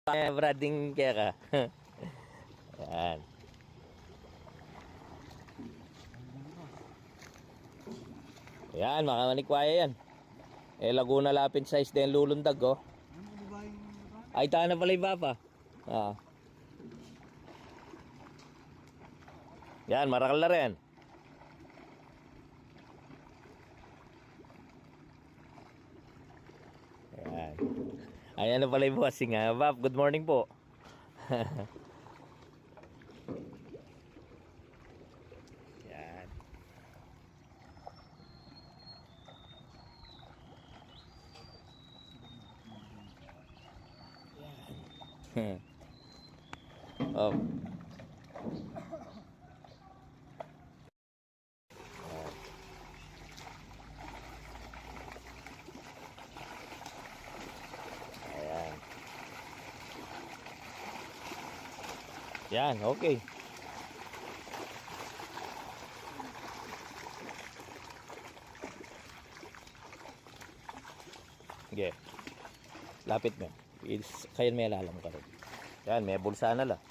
Brading kaya ka. Yan. Yan, mga manikwaya yan. Laguna lapin size din lulundag, oh. Ay, tahan na pala iba pa. Yan, marakal na rin. Yan. Ayan na pala yung bossing, ha. Bap, good morning po. Yan. Yan. Oh. Yan, okay. Okay. Lapit mo. Kaya may alalam ka rin. Yan, may bulsa na lang.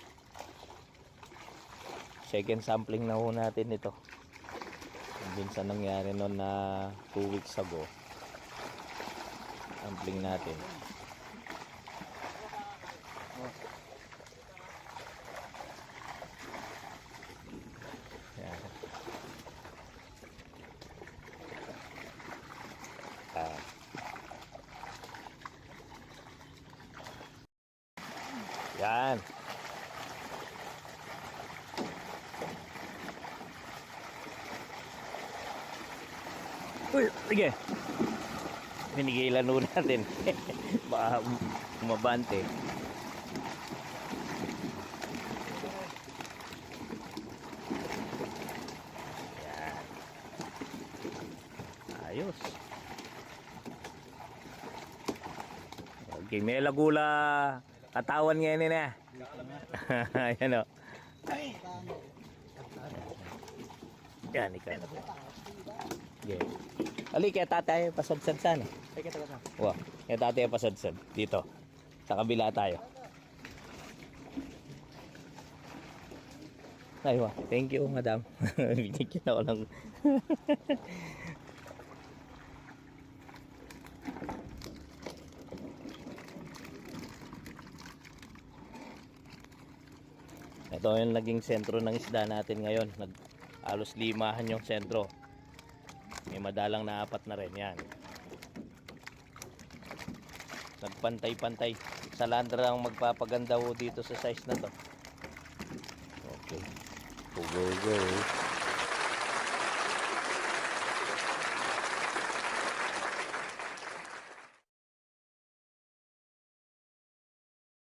Second sampling na ho natin ito. Minsan nangyari noon na 2 weeks ago. Sampling natin. Yan. Yan. Uy, sige. Pinigilan nun natin. Baka umabante. Yan. Ayos. Okay, may lagula katawan ngayon na. Ayan o. Yan, ikaw. Yeah. Ali, kaya tatay pasadsad sana. Wow, kaya tatay pasadsad. Dito. Sa kabila tayo. Ay, wow. Thank you, madam. Binigyan ako lang. Ito yung naging sentro ng isda natin ngayon. Halos 5 yung sentro. May madalang na 4 na rin. Yan. Nagpantay-pantay. Sa landra ang magpapaganda ho dito sa size na to. Okay. Go, go, go.